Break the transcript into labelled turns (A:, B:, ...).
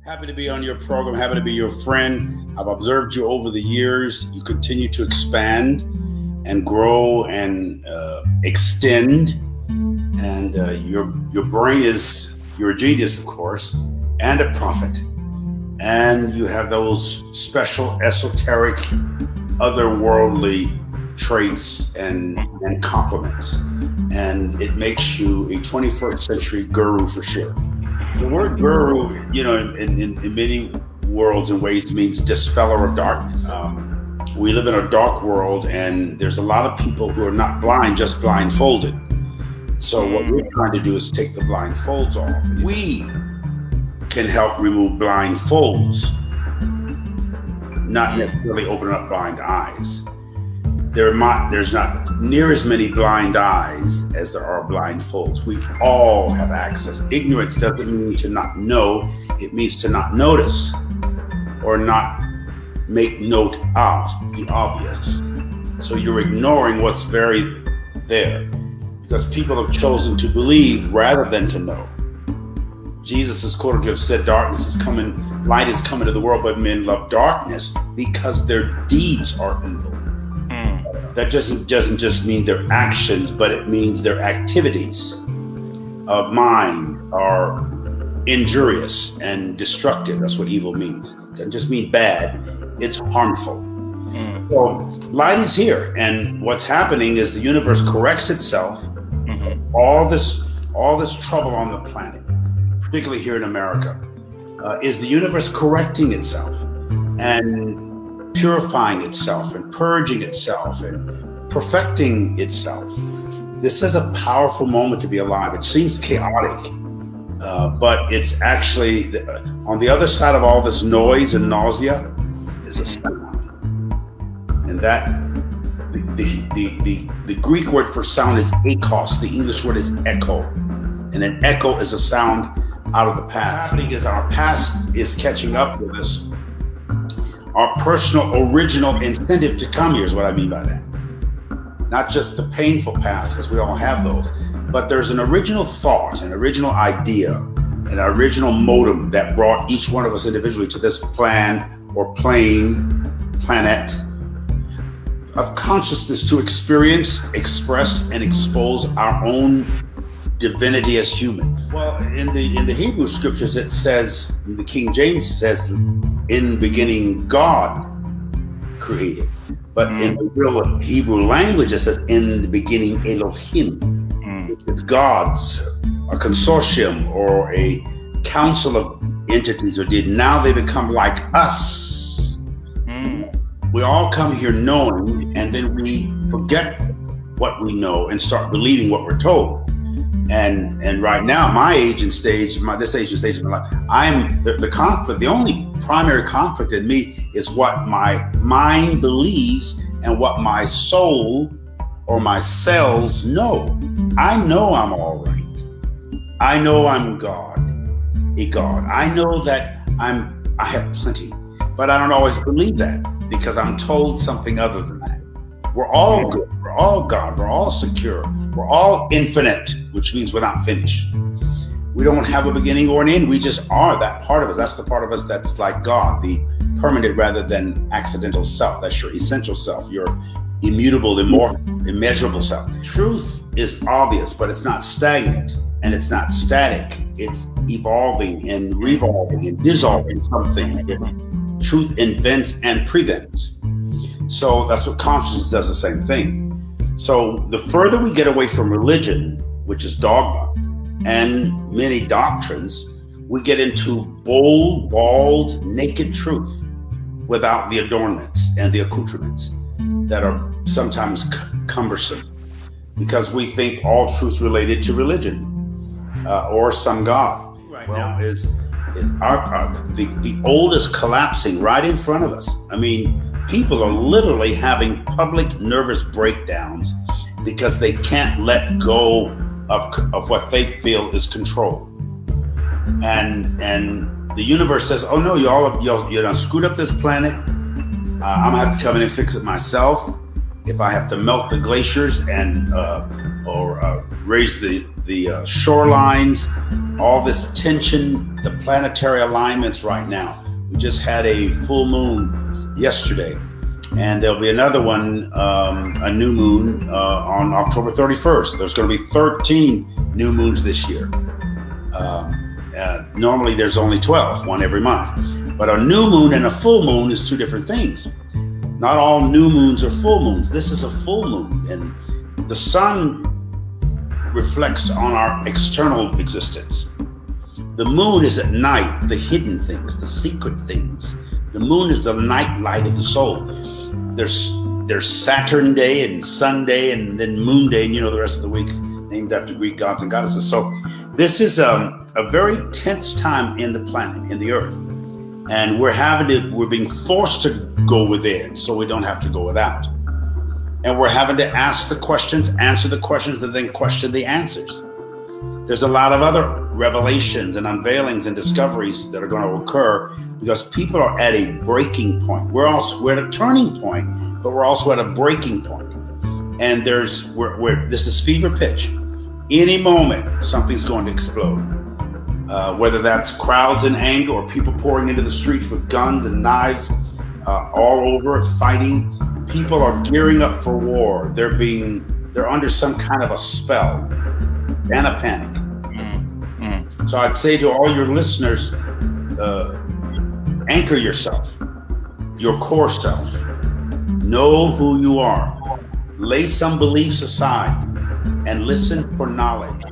A: Happy to be on your program. Happy to be your friend. I've observed you over the years. You continue to expand and grow and extend. And your brain is, you're a genius, of course, and a prophet. And you have those special, esoteric, otherworldly traits and compliments. And it makes you a 21st century guru for sure. The word guru, in many worlds and ways means dispeller of darkness. We live in a dark world, and there's a lot of people who are not blind, just blindfolded. So what we're trying to do is take the blindfolds off. We can help remove blindfolds, not necessarily open up blind eyes. There's not near as many blind eyes as there are blindfolds. We all have access. Ignorance doesn't mean to not know. It means to not notice or not make note of the obvious. So you're ignoring what's very there because people have chosen to believe rather than to know. Jesus is quoted to have said, darkness is coming, light is coming to the world, but men love darkness because their deeds are evil. That doesn't just mean their actions, but it means their activities of mind are injurious and destructive. That's what evil means. It doesn't just mean bad, it's harmful. So light is here, and what's happening is the universe corrects itself. All this trouble on the planet, particularly here in America, is the universe correcting itself and purifying itself and purging itself and perfecting itself. This is a powerful moment to be alive. It seems chaotic, but it's actually on the other side of all this noise and nausea is a sound. And that the Greek word for sound is ekos. The English word is echo. And an echo is a sound out of the past. What's happening is our past is catching up with us. Our personal original incentive to come here is what I mean by that. Not just the painful past, because we all have those, but there's an original thought, an original idea, an original motive that brought each one of us individually to this plan or planet of consciousness to experience, express, and expose our own divinity as humans. Well, in the Hebrew scriptures, it says, the King James says, in the beginning, God created. But in the real Hebrew language, it says, in the beginning, Elohim. It's God's, a consortium or a council of entities or did. Now they become like us. We all come here knowing, and then we forget what we know and start believing what we're told. And right now, my age and stage, this age and stage of my life, I'm the conflict. The only primary conflict in me is what my mind believes and what my soul or my cells know. I know I'm all right. I know I'm a God. I know that I have plenty, but I don't always believe that because I'm told something other than that. We're all good. We're all God. We're all secure. We're all infinite, which means without finish. We don't have a beginning or an end. We just are that part of us. That's the part of us that's like God, the permanent rather than accidental self. That's your essential self, your immutable, immortal, immeasurable self. Truth is obvious, but it's not stagnant and it's not static. It's evolving and revolving and dissolving something. Truth invents and prevents. So that's what consciousness does, the same thing. So the further we get away from religion, which is dogma, and many doctrines, we get into bold, bald, naked truth without the adornments and the accoutrements that are sometimes cumbersome because we think all truth's related to religion or some God. Right now is the old is collapsing right in front of us. I mean, people are literally having public nervous breakdowns because they can't let go of what they feel is control. And the universe says, oh no, you screwed up this planet. I'm gonna have to come in and fix it myself. If I have to melt the glaciers and or raise the shorelines all this tension, the planetary alignments right now. We just had a full moon yesterday, and there'll be another one, a new moon on October 31st. There's going to be 13 new moons this year. Normally there's only 12, one every month. But a new moon and a full moon is two different things. Not all new moons are full moons. This is a full moon, and the sun reflects on our external existence. The moon is at night, the hidden things, the secret things. The moon is the night light of the soul. There's Saturn Day and Sunday and then Moon Day, and the rest of the week's named after Greek gods and goddesses. So this is a very tense time in the planet, in the earth. And we're being forced to go within so we don't have to go without. And we're having to ask the questions, answer the questions, and then question the answers. There's a lot of other revelations and unveilings and discoveries that are going to occur because people are at a breaking point. We're at a turning point, but we're also at a breaking point. And this is fever pitch. Any moment, something's going to explode. Whether that's crowds in anger or people pouring into the streets with guns and knives all over, fighting. People are gearing up for war. They're under some kind of a spell and a panic. Mm-hmm. So I'd say to all your listeners, anchor yourself, your core self. Know who you are. Lay some beliefs aside and listen for knowledge.